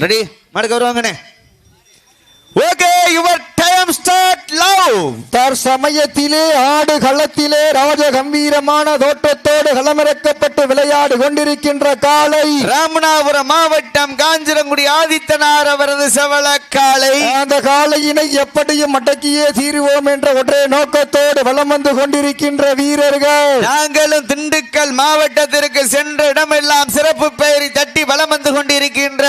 Ready மாடுக்கு வருவாங்கண்ணே. Okay your time start லவ். தற்சமயத்திலே ஆடு களத்திலே ராஜ கம்பீரமான தோட்டத்தோடு களமிறக்கப்பட்டு விளையாடு கொண்டிருக்கின்ற காளை ராமநாதபுரம் மாவட்டம் காஞ்சிரங்குடி ஆதித்தனார் அவரது செவல காளை. அந்த காளையினை எப்படியும் அடக்கியே தீருவோம் என்ற ஒரே நோக்கத்தோடு வலம் வந்து கொண்டிருக்கின்ற வீரர்கள். நாங்களும் திண்டுக்கல் மாவட்டத்திற்கு சென்ற இடமெல்லாம் சிறப்பு பெயரை தட்டி வலம் வந்து கொண்டிருக்கின்ற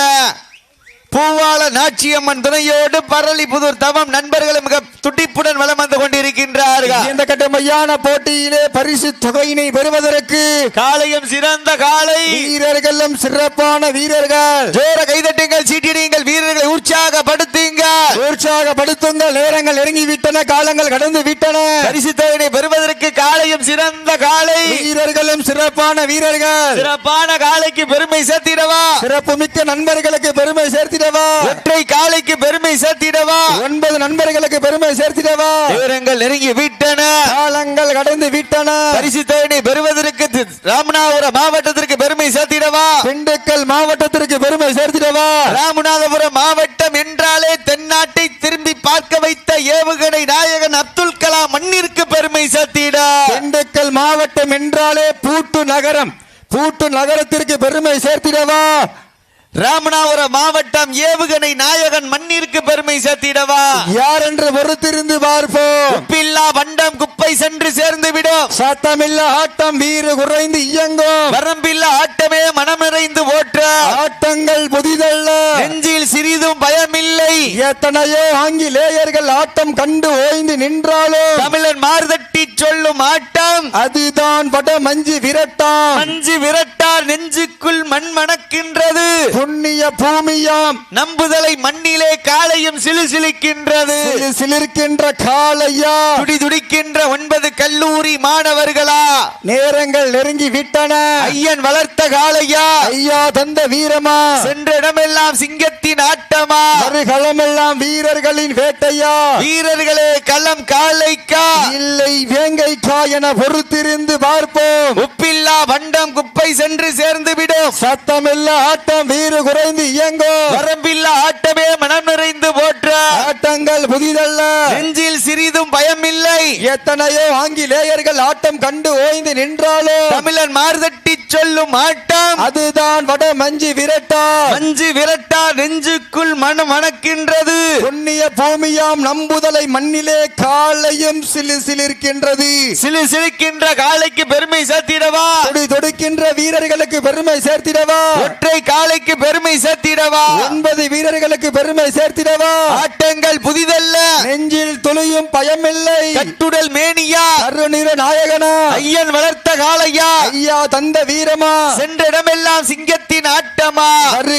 பூவாள நாச்சியம்மன் துணையோடு பரளிபுதூர் தவம் நண்பர்களும் மிக துடிப்புடன் வலம் வந்து கொண்டிருக்கின்றார்கள். இந்த கடுமையான போட்டியிலே பரிசு தொகையினை பெறுவதற்கு காளையும் சிறந்த காளை, வீரர்களும் சிறப்பான வீரர்கள். ஜோர கைதட்டுங்கள், சீட்டிடுங்கள், வீரர்களை உற்சாகப்படுத்துங்கள். நேரங்கள் நெருங்கிவிட்டன, காலங்கள் கடந்து விட்டன. பரிசு தொகையினை பெறுவதற்கு காளையும் சிறந்த காளை, வீரர்களும் சிறப்பான வீரர்கள். சிறப்பான காளைக்கு பெருமை சேர்த்திடவா, சிறப்பு மிக்க நண்பர்களுக்கு பெருமை சேர்த்திடவா, ஒற்றை காளைக்கு பெருமை சேர்த்திடவா, 9 நண்பர்களுக்கு பெருமை சேர்த்திடவா. நேரங்கள் நெருங்கி விட்டன, காலங்கள் கடந்து விட்டன. பரிசு தொகையினை பெறுவதற்கு ராமநாதபுரம் மாவட்டத்திற்கு பெருமை சேர்த்திடவா, திண்டுக்கல் மாவட்டத்திற்கு பெருமை சேர்த்திடவா. ராமநாதபுரம் மாவட்டம் என்றாலே தென்னாட்டை திரும்பி பார்க்க வைத்த ஏவுகணை நாயகன் அப்துல் கலாம் மண்ணிற்கு பெருமை சேர்த்திட. திண்டுக்கல் மாவட்டம் என்றாலே பூட்டு நகரம், பூட்டு நகரத்திற்கு பெருமை சேர்த்திடவா. ராமநாதபுரம் மாவட்டம் ஏவுகணை நாயகன் மண்ணிற்கு பெருமை சேர்த்திடவா. யார் என்று பொறுத்திருந்து பார்ப்போம். உப்பில்லா வண்டம் குப்பை சென்று சேர்ந்து விடும், சத்தமில்ல ஆட்டம் வீறு குறைந்து இயங்கும், வரம்பில்லா ஆட்டமே மனம் நிறைந்து ஓற்ற, ஆட்டங்கள் புதிதல்ல, நெஞ்சில் சிறிதும் பயமில்லை. எத்தனையோ ஆங்கிலேயர்கள் ஆட்டம் கண்டு ஓய்ந்து நின்றாலும் தமிழன் மார்தட்டி சொல்லும் ஆட்டம் அதுதான் வட மஞ்சு விரட்டாம். மஞ்சு விரட்டார் நெஞ்சுக்குள் மண் மணக்கின்றது, புண்ணிய பூமியாம். நம்புதலை மண்ணிலே காளையும் சிலுசிலிக்கின்றது, சிலிர்க்கின்ற காளையா, துடி துடிக்கின்ற 9 கல்லூரி மாணவர்களா. நேரங்கள் நெருங்கி விட்டன, ஐயன் வளர்த்த காளையா, ஐயா தந்த வீரமா, சென்ற இடமெல்லாம் சிங்கத்தின் ஆட்டமா, களமெல்லாம் வீரர்களின் வேட்டையா. வீரர்களே களம் காளைக்கா இல்லை வேங்கைக்கா என பொறுத்திருந்து பார்ப்போம். உப்பில்லா வண்டம் குப்பை சென்று சேர்ந்து விடும், சத்தமில்ல ஆட்டம் வீறு குறைந்து இயங்கும், வரம்பில்லா ஆட்டமே மனம் நிறைந்து போற்ற, ஆட்டங்கள் புதிதல்ல, நெஞ்சில் சிறிதும் பயமில்லை. எத்தனையோ ஆங்கிலேயர்கள் ஆட்டம் கண்டு ஓய்ந்து நின்றாலும் தமிழன் மார்தட்டி சொல்லும் ஆட்டம் அதுதான் வட மஞ்சு விரட்டா. மஞ்சு விரட்டா நெஞ்சுக்குள் மனம் மணக்கின்றது, புண்ணிய பூமியாம். நம்புதலை மண்ணிலே காளையும் சிலிர்க்கின்றது, சிலுசிலிக்கின்ற காளைக்கு பெருமை சேர்த்திடவா, துடி துடிக்கின்ற வீரர்களுக்கு பெருமை சேர்த்திடவா, ஒற்றை காளைக்கு பெருமை சேர்த்திடவா, 9 வீரர்களுக்கு பெருமை சேர்த்திடவா. ஆட்டங்கள் புதிதல்ல, நெஞ்சில் துளியும் பயமில்லை, கட்டுடல் மேனியா, கருநிற நாயகனா, ஐயன் வளர்த்த காளையா, ஐயா தந்த வீரமா, சென்ற இடமெல்லாம் சிங்கத்தின் ஆட்டமா,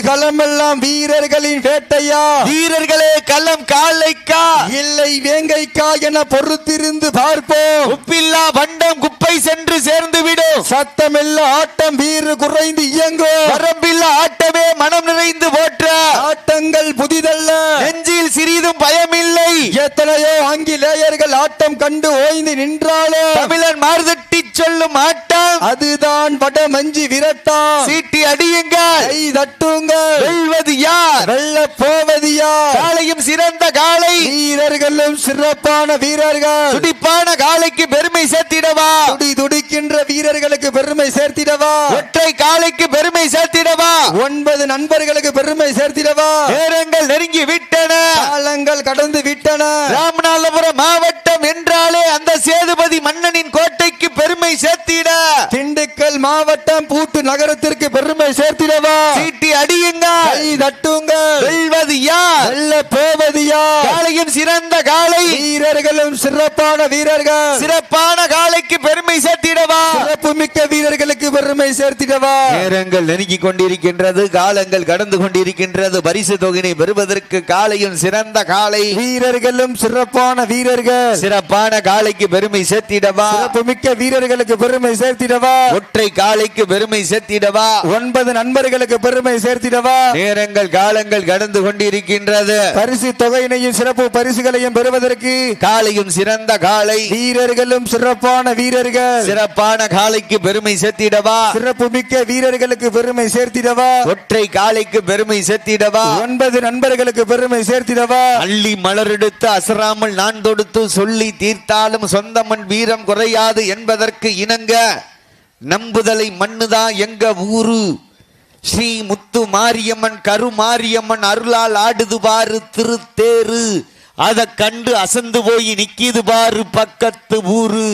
களமெல்லாம் வீரர்களின் வேட்டையா. வீரர்களே களம் காளைக்கா இல்லை வேங்கைக்கா என பொறுத்திருந்து பார்ப்போம். உப்பில்லா வண்டம் குப்பை சென்று சேர்ந்து விடும், சத்தமில்ல ஆட்டம் வீறு குறைந்து இயங்கும், வரம்பில்லா ஆட்டமே மனம் நிறைந்து போற்ற, ஆட்டங்கள் புதிதல்ல, நெஞ்சில் சிறிதும் பயமில்லை. எத்தனையோ ஆங்கிலேயர்கள் ஆட்டம் கண்டு ஓய்ந்து நின்றாலும் தமிழன் மார்தட்டி சொல்லும் ஆட்டம் அதுதான் வட மஞ்சு விரட்டா. சீட்டி அடியுங்கள், கை தட்டுங்கள், வெல்வது யார், வெல்ல போவது யார். காளையும் சிறந்த காளை, வீரர்களும் சிறப்பான வீரர்கள். துடிப்பான காளைக்கு பெருமை சேர்த்திடவா, துடி துடிக்கின்ற வீரர்களுக்கு பெருமை சேர்த்திடவா, ஒற்றை காளைக்கு பெருமை சேர்த்திடவா, 9 நண்பர்களுக்கு பெருமை சேர்த்திடவா. நேரங்கள் நெருங்கி விட்டன, காலங்கள் கடந்து விட்டன. ராமநாதபுரம் மாவட்டம் என்றாலே அந்த சேதுபதி மன்னனின் கோட்டைக்கு பெருமை சேர்த்திட, திண்டுக்கல் மாவட்டம் பூட்டு நகரத்திற்கு பெருமை சேர்த்திடவா. சீட்டி அடியுங்கள், கை தட்டுங்கள், வெல்வது யார், வெல்ல போவது யார். காளையும் சிறந்த காளை, வீரர்களும் சிறப்பான வீரர்கள். சிறப்பான காளைக்கு பெருமை சேர்த்திடவா, சிறப்பு மிக்க வீரர்களுக்கு பெருமை சேர்த்திடவா. நேரங்கள் நெருங்கி கொண்டிருக்கின்றது, காலங்கள் கடந்து கொண்டிருக்கின்றது. பரிசு தொகையினை பெறுவதற்கு காளையும் சிறந்த காளை, வீரர்களும் சிறப்பான வீரர்கள். சிறப்பான காளைக்கு பெருமை சேர்த்திடவா, சிறப்பு மிக்க வீரர்களுக்கு பெருமை சேர்த்திடவா. ஒற்றை காளைக்கு பெருமை சேர்த்திடவா, 9 நண்பர்களுக்கு பெருமை சேர்த்திடவா. நேரங்கள் காலங்கள் கடந்து கொண்டிருக்கின்றது. பரிசு தொகையினையும் சிறப்பு பரிசுகளையும் பெறுவதற்கு காளையும் சிறந்த காளை, வீரர்களும் சிறப்பான வீரர்கள். சிறப்பான காளைக்கு பெருமை சேர்த்திட சேர்த்திடவா சிறப்பு மிக்க வீரர்களுக்கு பெருமை சேர்த்திடவா ஒற்றை காளைக்கு பெருமை சேர்த்திடவா 9 நண்பர்களுக்கு பெருமை சேர்த்திடவா அள்ளி மலரெடுத்து அசராமல் நான் தொடுத்து சொல்லி தீர்த்தாலும் சொந்தமன் வீரம் குறையாது என்பதற்கு இணங்க நம்புதலை மண்ணுதான் எங்க ஊரு ஸ்ரீ முத்து மாரியம்மன் கரு மாரியம்மன் அருளால் ஆடுது பாரு திருத்தேரு அத கண்டு அசந்து போய் நிக்கிது பாரு பக்கத்து ஊரு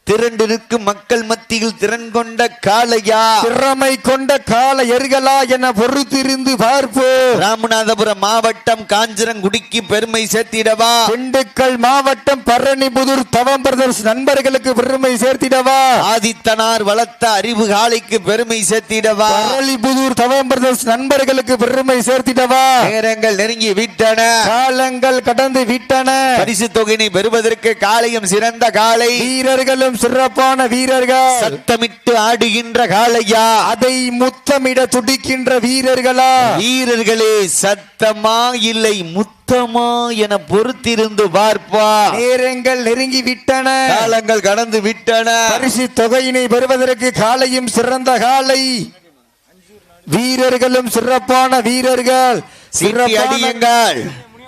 திரண்டு நிற்கும் மக்கள் மத்தியில் திறன் கொண்ட காளையா திறமை கொண்ட கால எர்களா என பொறுத்திருந்து பார்ப்போம் ராமநாதபுரம் மாவட்டம் காஞ்சிரங்குடிக்கு பெருமை சேர்த்திடவா திண்டுக்கல் மாவட்டம் பரணிபுதூர் தவம் பிரதர்ஸ் நண்பர்களுக்கு பெருமை சேர்த்திடவா ஆதித்தனார் வளர்த்த அறிவு காளைக்கு பெருமை சேர்த்திடவா பரணிபுதூர் தவம் பிரதர்ஸ் நண்பர்களுக்கு பெருமை சேர்த்திடவா நேரங்கள் நெருங்கி விட்டன காலங்கள் கடந்து விட்டன பரிசு தொகையினை பெறுவதற்கு காளையும் சிறந்த காளை வீரர்களும் சிறப்பான வீரர்கள் சத்தமிட்டு ஆடுகின்ற காளையா அதை முத்தமிட துடிக்கின்ற வீரர்களா வீரர்களே சத்தமா இல்லை முத்தமா என பொறுத்திருந்து பார்ப்பா நேரங்கள் நெருங்கி விட்டன காலங்கள் கடந்து விட்டன பரிசு தொகையினை பெறுவதற்கு காளையும் சிறந்த காளை வீரர்களும் சிறப்பான வீரர்கள் சீட்டி அடியுங்கள்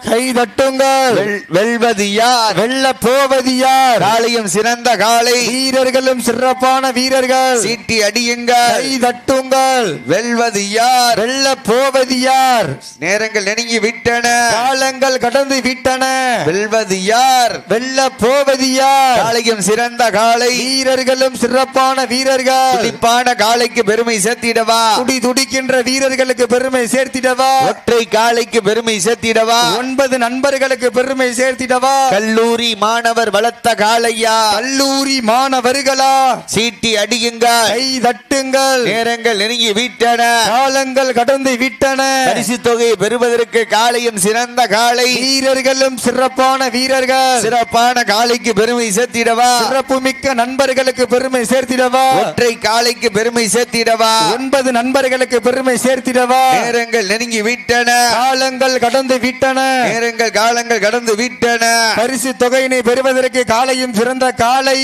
கை தட்டுங்கள் வெல்வது யார் வெல்ல போவது யார் காளையும் சிறந்த காளை வீரர்களும் சிறப்பான வீரர்கள் சீட்டி அடியுங்கள் கை தட்டுங்கள் வெல்வது யார் வெல்ல போவது யார் நேரங்கள் நெருங்கி விட்டன காலங்கள் கடந்து விட்டன வெல்வது யார் வெல்ல போவது யார் காளையும் சிறந்த காளை வீரர்களும் சிறப்பான வீரர்கள் துடிப்பான காளைக்கு பெருமை சேர்த்திடவா துடி துடிக்கின்ற வீரர்களுக்கு பெருமை சேர்த்திடவா ஒற்றை காளைக்கு பெருமை சேர்த்திடவா 9 நண்பர்களுக்கு பெருமை சேர்த்திடவா கல்லூரி மாணவர் வளர்த்த காளையா கல்லூரி மாணவர்களா சீட்டி அடியுங்கள் கை தட்டுங்கள் நேரங்கள் நெருங்கி விட்டன காலங்கள் கடந்து விட்டன பரிசு தொகையை பெறுவதற்கு காளையும் சிறந்த காளை வீரர்களும் சிறப்பான வீரர்கள் சிறப்பான காளைக்கு பெருமை சேர்த்திடவா சிறப்பு மிக்க நண்பர்களுக்கு பெருமை சேர்த்திடவா ஒற்றை காளைக்கு பெருமை சேர்த்திடவா 9 நண்பர்களுக்கு பெருமை சேர்த்திடவா நேரங்கள் நெருங்கி விட்டன காலங்கள் கடந்து விட்டன நேரங்கள் காலங்கள் கடந்து விட்டன பரிசு தொகையினை பெறுவதற்கு காளையும் சிறந்த காளை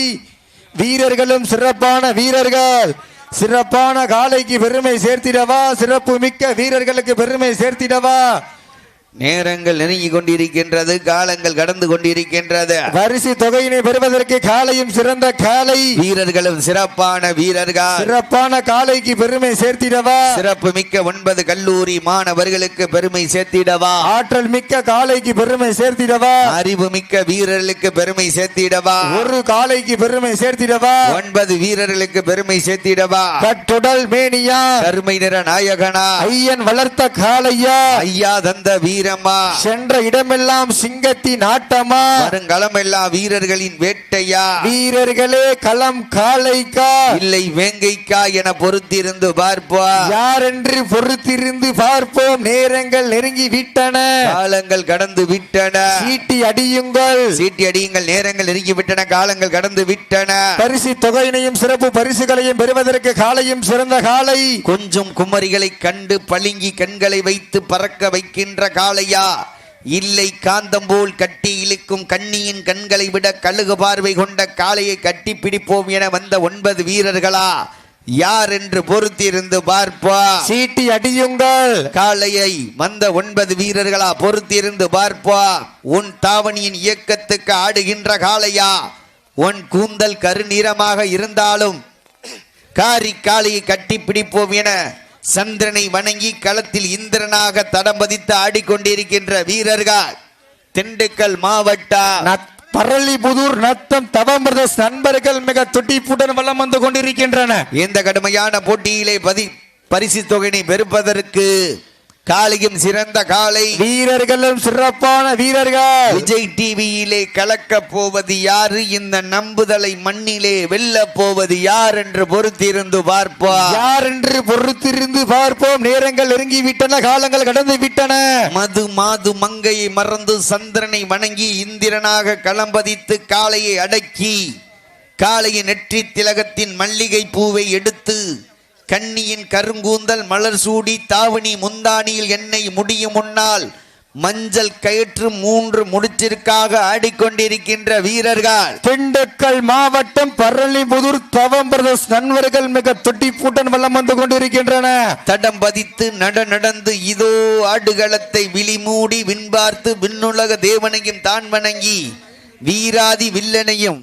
வீரர்களும் சிறப்பான வீரர்கள் சிறப்பான காளைக்கு பெருமை சேர்த்திடவா சிறப்பு மிக்க வீரர்களுக்கு பெருமை சேர்த்திடவா நேரங்கள் நெருங்கி கொண்டிருக்கின்றது காலங்கள் கடந்து கொண்டிருக்கின்றது பரிசு தொகையினை பெறுவதற்கு காளையும் சிறந்த காளை வீரர்களும் சிறப்பான வீரர்கள் சிறப்பான காளைக்கு பெருமை சேர்த்திடவா சிறப்பு மிக்க 9 கல்லூரி மாணவர்களுக்கு பெருமை சேர்த்திடவா ஆற்றல் மிக்க காளைக்கு பெருமை சேர்த்திடவா அறிவு மிக்க வீரர்களுக்கு பெருமை சேர்த்திடவா ஒரு காளைக்கு பெருமை சேர்த்திடவா 9 வீரர்களுக்கு பெருமை சேர்த்திடவா கட்டுடல் மேனியா கருமை நிற நாயகனா ஐயன் வளர்த்த காளையா ஐயா தந்த வீரமா சென்ற இடமெல்லாம் சிங்கத்தின் ஆட்டமா வருங்களம் எல்லாம் வீரர்களின் வேட்டையா வீரர்களே களம் காளைக்கா இல்லை வேங்கைக்கா என பொறுத்திருந்து பார்ப்பா யார் என்று பொறுத்திருந்து பார்ப்போம் நேரங்கள் நெருங்கி விட்டன காலங்கள் கடந்து விட்டன சீட்டி அடியுங்கள் சீட்டி அடியுங்கள் நேரங்கள் நெருங்கி விட்டன காலங்கள் கடந்து விட்டன பரிசு தொகையினையும் சிறப்பு பரிசுகளையும் பெறுவதற்கு காளையும் சிறந்த காளை கொஞ்சம் குமரிகளை கண்டு பளிங்கி கண்களை வைத்து பறக்க வைக்கின்ற காளையா இல்லை காந்தம் போல் கட்டி இழுக்கும் கண்ணியின் கண்களை விட கழுகு பார்வை கொண்ட காளையை கட்டி பிடிப்போம் என வந்த 9 வீரர்களா யார் என்று பொறுத்திருந்து பார்ப்பா சீட்டி அடியுங்கள் காளையை வந்த 9 வீரர்களா பொறுத்திருந்து பார்ப்பா உன் தாவணியின் இயக்கத்துக்கு ஆடுகின்ற காளையா உன் கூந்தல் கருநிறமாக இருந்தாலும் காரி காளையை கட்டி பிடிப்போம் என சந்திரனை வணங்கி களத்தில் இந்திரனாக தடம் பதித்து ஆடிக்கொண்டிருக்கின்ற வீரர்கள் திண்டுக்கல் மாவட்டம் பரளிபுதூர் நத்தம் தவம் பிரதர்ஸ் நண்பர்கள் மிக துடிப்புடன் வலம் வந்து கொண்டிருக்கின்றன இந்த கடுமையான போட்டியிலே பரிசு தொகையினை பெறுவதற்கு காளையும் சிறந்த காளை வீரர்களும் சிறப்பான வீரர்கள் விஜய் டிவியிலே கலக்க போவது யாரு இந்த நம்புதலை மண்ணிலே வெல்ல போவது யார் என்று பொறுத்திருந்து பார்ப்போம் யார் என்று பொறுத்திருந்து பார்ப்போம் நேரங்கள் நெருங்கி விட்டன காலங்கள் கடந்து விட்டன மாது மங்கையை மறந்து சந்திரனை வணங்கி இந்திரனாக களம்பதித்து காளையை அடக்கி காளையின் நெற்றி திலகத்தின் மல்லிகை பூவை எடுத்து கண்ணியின் கருங்கூந்தல் மலர் சூடி தாவணி முந்தானியில் எண்ணெய் முடியும் முன்னால் மஞ்சள் கயிற்று 3 முடிச்சிற்காக ஆடிக்கொண்டிருக்கின்ற வீரர்கள் திண்டுக்கல் மாவட்டம் பரளிபுதூர் தவம் பிரதர்ஸ் நண்பர்கள் மிக தொட்டி பூட்டன் வல்லம் வந்து கொண்டிருக்கின்றன. தடம் பதித்து நடந்து இதோ ஆடுகளத்தை விழிமூடி விண்பார்த்து விண்ணுலக தேவனையும் தான் வணங்கி வீராதி வில்லனையும்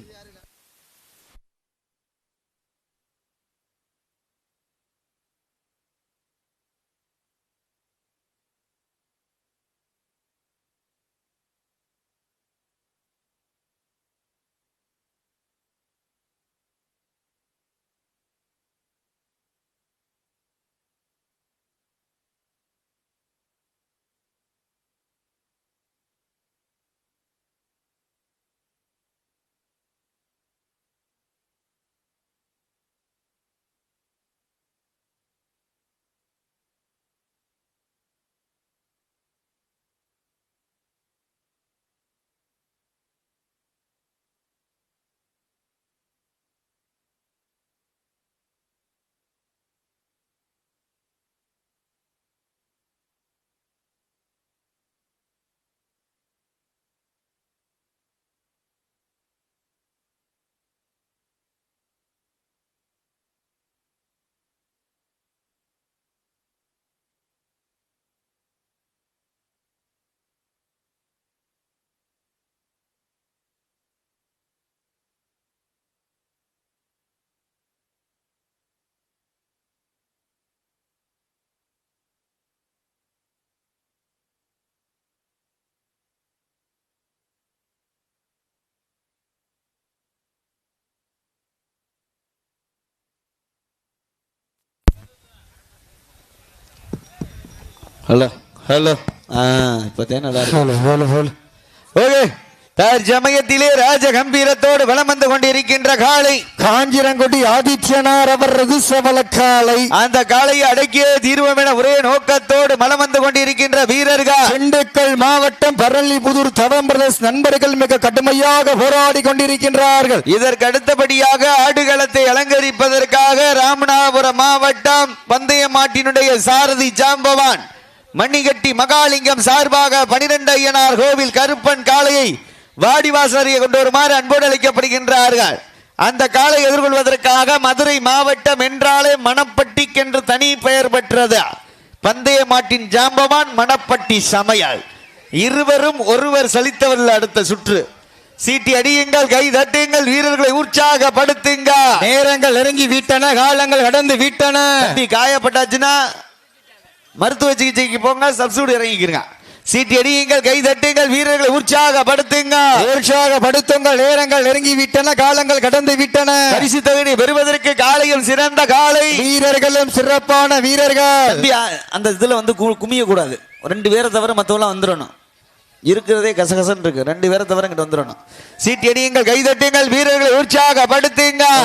ஹலோ ஹலோ இப்போதான் நல்லா இருக்கு. ஓகே, தற்சமயத்திலே ராஜ கம்பீரத்தோடு வலம் வந்து கொண்டிருக்கின்ற காளை காஞ்சிரங்குடி ஆதித்யனார் அவர் ரகுசவல காளை. அந்த காளையை அடக்கிய தீர்வம் என ஒரே நோக்கத்தோடு மலம் வந்து கொண்டிருக்கின்ற வீரர்கள் திண்டுக்கல் மாவட்டம் பரளிபுதூர் தவம் பிரதர்ஸ் நண்பர்கள் மிக கடுமையாக போராடி கொண்டிருக்கின்றார்கள். இதற்கு அடுத்தபடியாக ஆடுகளத்தை அலங்கரிப்பதற்காக ராமநாதபுரம் மாவட்டம் பந்தய மாட்டினுடைய சாரதி ஜாம்பவான் மணிகட்டி மகாலிங்கம் சார்பாக 12 ஐயனார் கோவில் கருப்பன் காளையை வாடிவாசல் கொண்டு வருமாறு அன்போடு அழைக்கப்படுகின்றார்கள். அந்த காளை எதிர்கொள்வதற்காக மதுரை மாவட்டம் என்றாலே மணப்பட்டிக்கென்று தனி பெயர் பெற்றது. பந்தய மாட்டின் ஜாம்பவான் மணப்பட்டி சமையல் இருவரும் ஒருவர் சலித்தவர்கள். அடுத்த சுற்று சீட்டி அடியுங்கள், கை தட்டுங்கள், வீரர்களை உற்சாகப்படுத்துங்க. நேரங்கள் நெருங்கி விட்டன, காலங்கள் கடந்து விட்டன. காயப்பட்டாச்சுன்னா மருத்துவ சிகிச்சைக்கு போங்க, சப்சிடி இறங்கிக்கிறங்க. சீட்டி அடியுங்கள், கை தட்டுங்கள், வீரர்களை உற்சாகப்படுத்துங்கள். நேரங்கள் நெருங்கி விட்டன, காலங்கள் கடந்து விட்டன. பரிசு தொகையை பெறுவதற்கு காளையும் சிறந்த காளை, வீரர்களும் சிறப்பான வீரர்கள். அந்த இதுல வந்து குமிய கூடாது. 2 பேரை தவிர மற்றவெல்லாம் வந்துடணும். இருக்கிறதே கசகசன் இருக்கு. 2 பேரை தவிர இங்கிட்ட வந்துடணும். சீட்டி அடியுங்கள், கைதட்டுங்கள், வீரர்களை உற்சாகப்படுத்துங்கள்.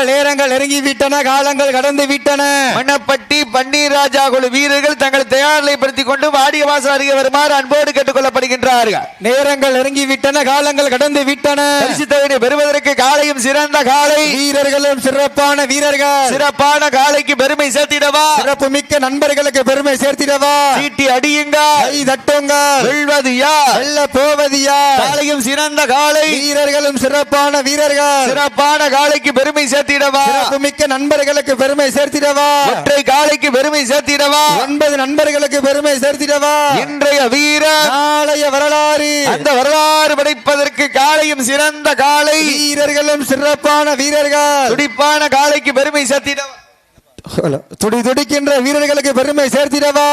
நேரங்கள் நெருங்கி விட்டன, காலங்கள் கடந்து விட்டன. மணப்பட்டி பன்னீர் ராஜா குழு வீரர்கள் தங்களை தயார்நிலைப்படுத்திக் கொண்டு வாடியவாசல் அருகே வருமாறு அன்போடு கேட்டுக் கொள்ளப்படுகின்றார்கள். நேரங்கள் நெருங்கி விட்டன, காலங்கள் கடந்து விட்டன. பரிசு தொகையை பெறுவதற்கு காளையும் சிறந்த காளை, வீரர்களும் சிறப்பான வீரர்கள். சிறப்பான காளைக்கு பெருமை சேர்த்திடவா, சிறப்பு மிக்க நண்பர்களுக்கு பெருமை சேர்த்திடவா. சீட்டி அடியுங்க, கை தட்டுங்கள். வெல்வது யார், வெல்ல போவது யார்? காளையும் சிறந்த காளை, வீரர்களும் சிறப்பான வீரர்கள். சிறப்பான காளைக்கு பெருமை சேர்த்திடவா, சிறப்பு மிக்க நண்பர்களுக்கு பெருமை சேர்த்திடவா. ஒற்றை காளைக்கு பெருமை சேர்த்திடவா, 9 நண்பர்களுக்கு பெருமை சேர்த்திடவா. இன்றைய வீரர் நாளைய வரலாறு, அந்த வரலாறு படைப்பதற்கு காளையும் சிறந்த காளை, வீரர்களும் சிறப்பான வீரர்கள். துடிப்பான காளைக்கு பெருமை சேர்த்திடவா, துடிக்கின்ற வீரர்களுக்கு பெருமை சேர்த்திடவா.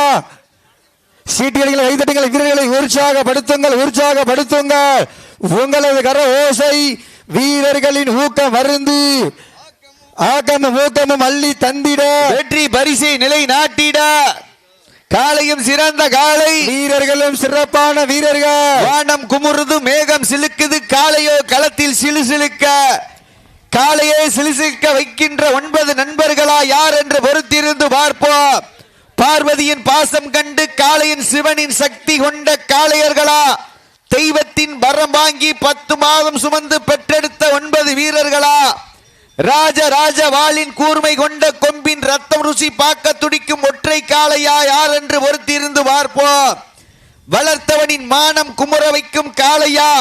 சீட்டியடிகளை கைதட்டுங்கள், வீரர்களை உற்சாகப்படுத்துங்கள். உங்களது கர ஓசை வீரர்களின் ஊக்கம் மருந்து ஆக்கமும் ஊக்கமும் அள்ளி தந்திட, வெற்றி பரிசை நிலை நாட்டிட காளையும் சிறந்த காளை, வீரர்களும் சிறப்பான வீரர்கள். வானம் குமுறுது, மேகம் சிலுக்குது, காளையோ களத்தில் சிலுசிலுக்க. காளையை சிலுசிலுக்க வைக்கின்ற 9 நண்பர்களா யார் என்று பொறுத்திருந்து பார்ப்போம். பார்வதியின் பாசம் கண்டு காளையின் சிவனின் சக்தி கொண்ட காளையர்களா, தெய்வத்தின் வரம் வாங்கி 10 மாதம் சுமந்து பெற்றெடுத்த 9 வீரர்களா, ராஜ வாளின் கூர்மை கொண்ட கொம்பின் ரத்தம் ருசி பார்க்க துடிக்கும் ஒற்றை காளையா யார் என்று பொறுத்திருந்து பார்ப்போம். வளர்த்தவனின் மானம் குமுற வைக்கும் காளையா,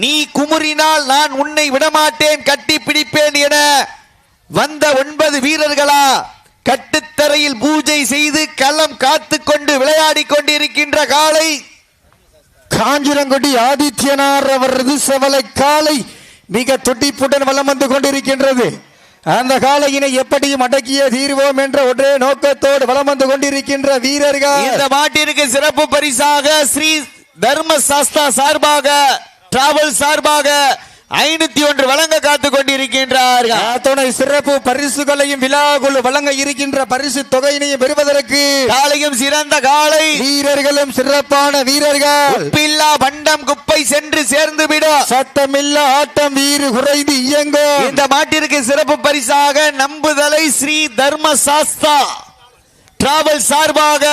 நீ குமுறினால் நான் உன்னை விடமாட்டேன், கட்டி பிடிப்பேன் என வந்த 9 வீரர்களா, கட்டுத்தரையில் பூஜை செய்து களம் காத்து கொண்டு விளையாடி கொண்டிருக்கின்ற காளை காஞ்சிரங்குடி ஆதித்யனார் அவரது செவலை காளை மிக துடிப்புடன் வலம் வந்து கொண்டிருக்கின்றது. அந்த காளையினை எப்படியும் அடக்கிய தீர்வோம் என்ற ஒரே நோக்கத்தோடு வலம் வந்து கொண்டிருக்கின்ற வீரர்கள். இந்த மாட்டிற்கு சிறப்பு பரிசாக ஸ்ரீ தர்ம சாஸ்தா சார்பாக, டிராவல் சார்பாக 501 வழங்க காத்து கொண்டிருக்கின்றார்கள். அத்துணை சிறப்பு பரிசுகளையும் விழாக்குழு வழங்க இருக்கின்ற பரிசு தொகையினையும் பெறுவதற்கு காளையும் சிறந்த காளை, வீரர்களும் சிறப்பான வீரர்கள். பில்லா பண்டம் குப்பை சென்று சேர்ந்து விடும், சத்தமில்ல ஆட்டம் வீறு குறைந்து இயங்கும். இந்த மாட்டிற்கு சிறப்பு பரிசாக நம்புதலை ஸ்ரீ தர்ம சாஸ்தா டிராவல் சார்பாக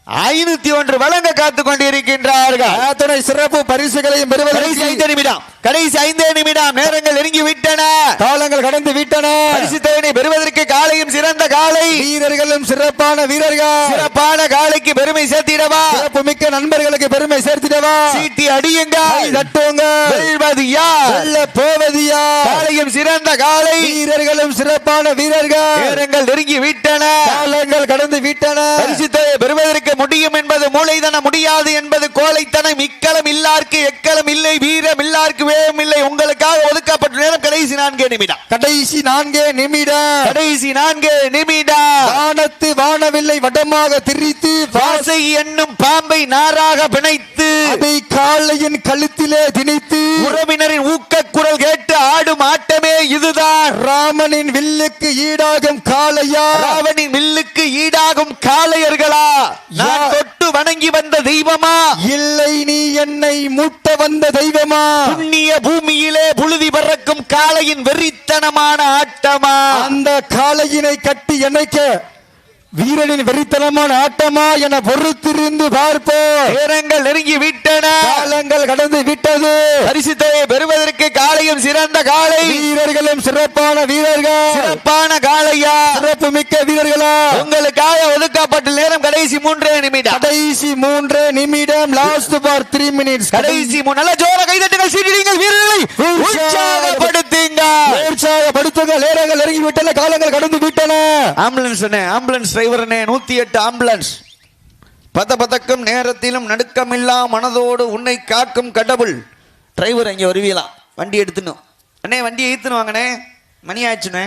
501 வழங்க காத்து கொண்டிருக்கின்றார்கள். அத்துணை சிறப்பு பரிசுகளையும் பெறுவதற்கு கடைசி 5 நிமிடம் நேரங்கள் நெருங்கி விட்டன, காலங்கள் கடந்து விட்டன. பரிசு தொகையை பெறுவதற்கு காளையும் சிறந்த காளை, வீரர்களும் சிறப்பான வீரர்கள். சிறப்பான காளைக்கு பெருமை சேர்த்திடவா, சிறப்பு மிக்க நண்பர்களுக்கு பெருமை சேர்த்திடவா. சீட்டி அடியுங்க, தட்டுங்க, வெல்வது யார், வெல்ல போவது யார். காளையும் சிறந்த காளை, வீரர்களும் சிறப்பான வீரர்கள். நேரங்கள் நெருங்கி விட்டன, காலங்கள் கடந்து விட்டன. பரிசு தொகையை பெறுவதற்கு முடியும் என்பது மூளைதன, முடியாது என்பது கோழைத்தனம். இக்களம் இல்லார்க்கு எக்களம் இல்லை, வீரம் இல்லார்க்கு வேகம் இல்லை. உங்களுக்காக ஒதுக்கப்பட்ட நேரம் கடைசி 4 நிமிடம். கடைசி 4 நிமிடம். கடைசி 4 நிமிடம். வானத்து வானவில்லை வடமாக திரித்து வாசை என்னும் பாம்பை நாராக பிணைத்து அதை காளையின் கழுத்திலே திணித்து உறவினரின் ஊக்க குரல் கேட்டு ஆடும் ஆட்டமே இதுதான். ராமனின் வில்லுக்கு ஈடாகும் காளையா, ராவனின் வில்லுக்கு ஈடாகும் காளையர்களா, நான் தொட்டு வணங்கி வந்த தெய்வமா, இல்லை நீ என்னை மூட்ட வந்த தெய்வமா, புண்ணிய பூமியிலே புழுதி பறக்கும் காளையின் வெறித்தனமான ஆட்டமா, அந்த காளையினை கட்டி இணைக்க வீரனின் வெறித்தனமான ஆட்டமா என பொறுத்திருந்து பார்ப்போம். நேரங்கள் நெருங்கி விட்டன, காலங்கள் கடந்து விட்டது. பரிசு தொகையை பெறுவதற்கு காளையும் சிறந்த காளை, வீரர்களும் சிறப்பான வீரர்கள். சிறப்பான காளையா, சிறப்பு மிக்க வீரர்களா, உங்களுக்காக ஒதுக்கப்பட்ட நேரம் கடைசி 3 நிமிடம். கடைசி 3 நிமிடம். Last for 3 minutes. கடைசி நல்ல ஜோர கைதட்டுங்கள், சீட்டிடுங்கள், வீரர்களை உற்சாகப்படுத்துங்க, உற்சாகப்படுத்துங்கள். நேரங்கள் நெருங்கி விட்டன, காலங்கள் கடந்து விட்டன. Ambulance டிரைவரனே, 108 ambulance. பதபதக்கும் நேரத்திலும் நடுக்கமில்லா மனதோடு உன்னை காக்கும் கடவுள். டிரைவர் இங்கே வருவீலாம், வண்டி எடுத்துணும் அண்ணே, வண்டியை ஈத்துன்னு வாங்கண்ணே, மணி ஆச்சுண்ணே.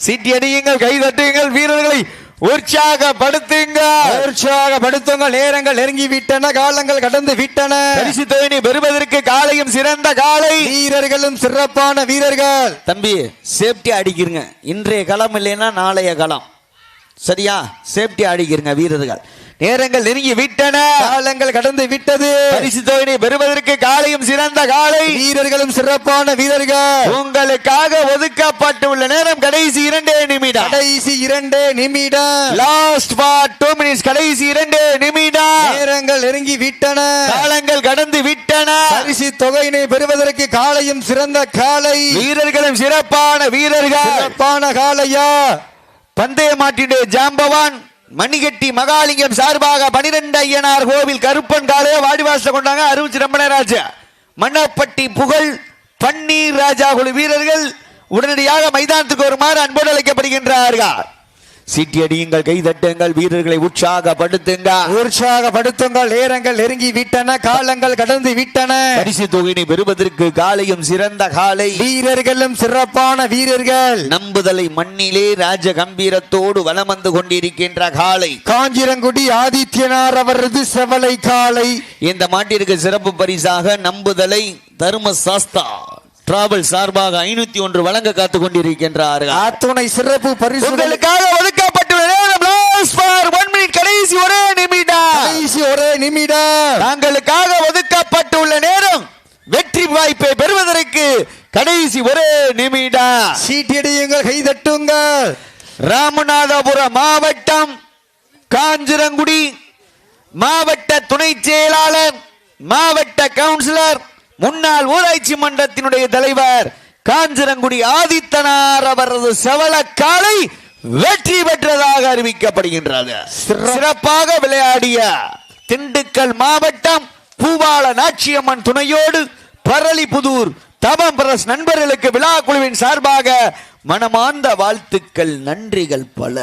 சீட்டி அடியுங்கள், கை தட்டுங்கள், வீரர்களை உற்சாகப்படுத்துங்க, உற்சாகப்படுத்துங்கள். நேரங்கள் நெருங்கி விட்டன, காலங்கள் கடந்து விட்டன. பரிசு தொகையை பெறுவதற்கு காளையும் சிறந்த காளை, வீரர்களும் சிறப்பான வீரர்கள். தம்பி சேஃப்டி அடிக்கிறங்க, இன்றைய களம் இல்லைன்னா நாளைய களம், சரியா? சேஃப்டி அடிக்கிறங்க வீரர்கள். நேரங்கள் நெருங்கி விட்டன, காலங்கள் கடந்து விட்டது. பரிசு தொகையை பெறுவதற்கு காளையும் சிறந்த காளை, வீரர்களும் சிறப்பான வீரர்கள். உங்களுக்காக ஒதுக்கப்பட்டுள்ள நேரம் கடைசி 2 நிமிடம். கடைசி 2 நிமிடம். Last for 2 minutes. கடைசி 2 நிமிடம். நேரங்கள் நெருங்கி விட்டன, காலங்கள் கடந்து விட்டன. பரிசு தொகையினை பெறுவதற்கு காளையும் சிறந்த காளை, வீரர்களும் சிறப்பான வீரர்கள். சிறப்பான காளையா, பந்தய மாட்டினுடைய ஜாம்பவான் மணிகட்டி மகாலிங்கம் சார்பாக 12 ஐயனார் கோவில் கருப்பன் காலைய வாடிவாச கொண்டாங்க. அறிவிச்சு ரமணராஜ மன்னப்பட்டி புகழ் பன்னீர் ராஜா குழு வீரர்கள் உடனடியாக மைதானத்துக்கு வருமாறு அன்போடு அழைக்கப்படுகின்றார்கள். சீட்டி அடியுங்கள், கை தட்டுங்கள், வீரர்களை உற்சாகப்படுத்துங்கள், உற்சாகப்படுத்துங்கள். நேரங்கள் நெருங்கி விட்டன, காலங்கள் கடந்து விட்டன. பரிசு தொகையினை பெறுவதற்கு காளையும் சிறந்த காளை, வீரர்களும் சிறப்பான வீரர்கள். நம்புதலை மண்ணிலே ராஜ கம்பீரத்தோடு வலம் வந்து கொண்டிருக்கின்ற காளை காஞ்சிரங்குடி ஆதித்யனார் அவரது செவலை காளை. இந்த மாட்டிற்கு சிறப்பு பரிசாக நம்புதலை தர்ம சாஸ்தா டிராவல் சார்பாக 501 வழங்க காத்து கொண்டிருக்கின்றார்கள். அத்துணை சிறப்பு பரிசுகளுக்காக ஒதுக்கப்பட்டுள்ள நேரம் லாஸ்ட் ஃபார் 1 மினிட். கடைசி 1 நிமிடம். கடைசி 1 நிமிடம். தாங்களுக்காக ஒதுக்கப்பட்டுள்ள நேரம் வெற்றி வாய்ப்பை பெறுவதற்கு கடைசி 1 நிமிடம். சீட்டியடியுங்கள், கை தட்டுங்கள். ராமநாதபுரம் மாவட்டம் காஞ்சிரங்குடி மாவட்ட துணை செயலாளர், மாவட்ட கவுன்சிலர், முன்னாள் ஊராட்சி மன்றத்தினுடைய தலைவர் காஞ்சிரங்குடி ஆதித்தனார் அவரது செவல காளை வெற்றி பெற்றதாக அறிவிக்கப்படுகின்றது. சிறப்பாக விளையாடிய திண்டுக்கல் மாவட்டம் பூவாள நாச்சியம்மன் துணையோடு பரளிபுதூர் தவம் பிரஸ் நண்பர்களுக்கு விழா குழுவின் சார்பாக மனமார்ந்த வாழ்த்துக்கள், நன்றிகள் பல.